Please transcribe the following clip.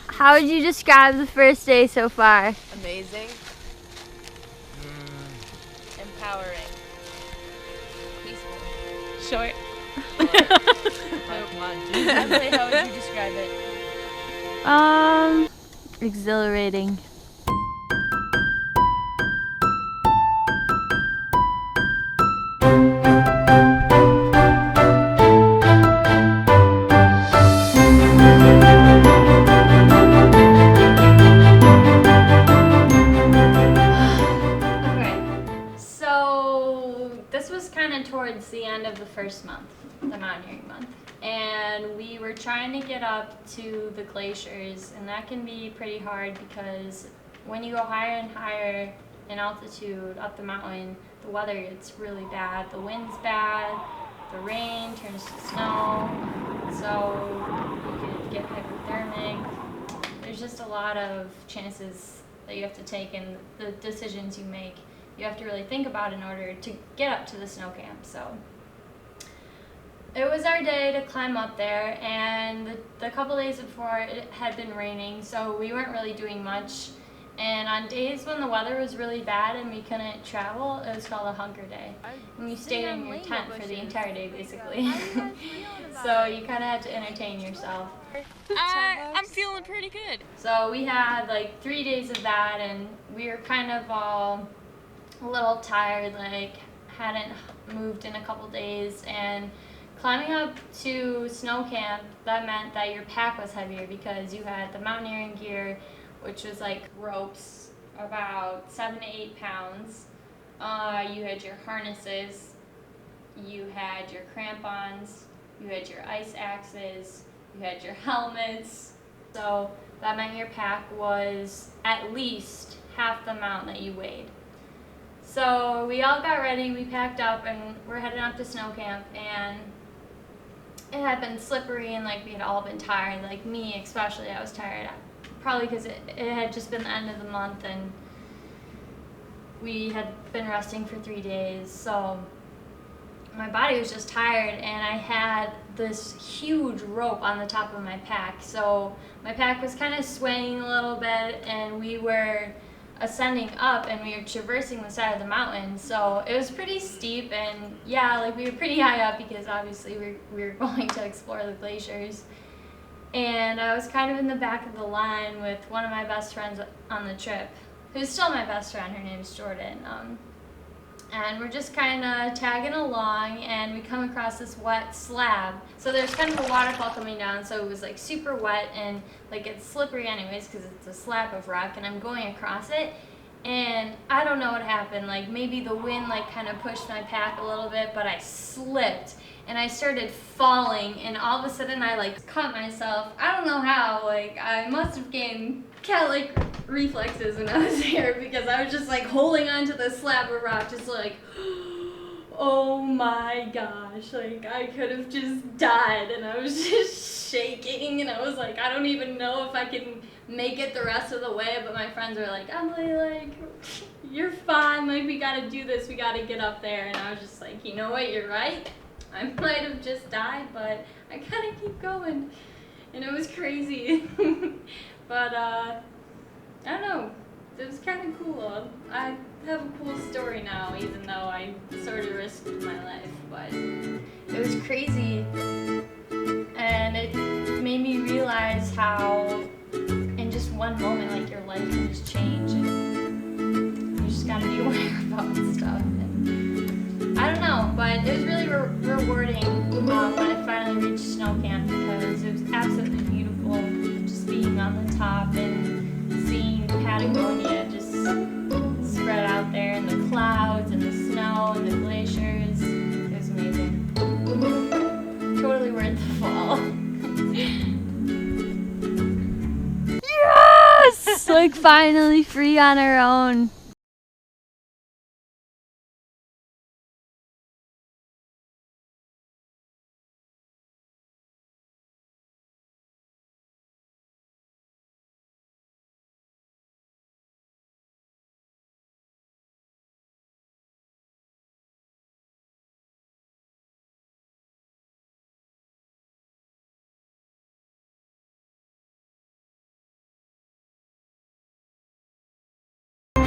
How would you describe the first day so far? Amazing. Empowering. Peaceful. Short. Emily, how would you describe it? Exhilarating. Towards the end of the first month, the mountaineering month, and we were trying to get up to the glaciers, and that can be pretty hard because when you go higher and higher in altitude up the mountain, the weather gets really bad. The wind's bad, the rain turns to snow, so you could get hypothermic. There's just a lot of chances that you have to take, and the decisions you make you have to really think about in order to get up to the snow camp. So it was our day to climb up there, and the couple days before it had been raining, so we weren't really doing much. And on days when the weather was really bad and we couldn't travel, it was called a hunker day. And you stayed in your tent for the entire day, basically. So you kind of had to entertain yourself. I'm feeling pretty good. So we had like 3 days of that, and we were kind of all a little tired, like hadn't moved in a couple days, and climbing up to snow camp, that meant that your pack was heavier because you had the mountaineering gear, which was like ropes, about 7 to 8 pounds. You had your harnesses, you had your crampons, you had your ice axes, you had your helmets. So that meant your pack was at least half the amount that you weighed. So we all got ready, we packed up, and we're heading up to snow camp, and it had been slippery, and like we had all been tired, like me especially. I was tired, probably because it had just been the end of the month and we had been resting for 3 days, so my body was just tired, and I had this huge rope on the top of my pack, so my pack was kind of swaying a little bit, and we were ascending up, and we were traversing the side of the mountain, so it was pretty steep, and yeah, like we were pretty high up because obviously we were going to explore the glaciers. And I was kind of in the back of the line with one of my best friends on the trip, who's still my best friend. Her name's Jordan. And we're just kind of tagging along, and we come across this wet slab. So there's kind of a waterfall coming down, so it was like super wet, and like it's slippery anyways because it's a slab of rock, and I'm going across it, and I don't know what happened. Like maybe the wind like kind of pushed my pack a little bit, but I slipped and I started falling, and all of a sudden I like caught myself. I don't know how, like I must have gained cat-like reflexes when I was there, because I was just like holding onto this slab of rock, just like, oh my gosh, like I could have just died, and I was just shaking, and I was like, I don't even know if I can make it the rest of the way, but my friends were like, Emily, like, you're fine, like we gotta do this, we gotta get up there, and I was just like, you know what, you're right, I might have just died, but I gotta keep going, and it was crazy. But I don't know, it was kind of cool. I have a cool story now, even though I sort of risked my life, but it was crazy, and it made me realize how in just one moment, like your life can just change, and you just gotta be aware about stuff. And I don't know, but it was really rewarding when I finally reached snow camp, because it was absolutely beautiful just being on the top and seeing Patagonia just spread out there, and the clouds and the snow and the glaciers. It was amazing. Totally worth the fall. Yes! Like finally free on our own.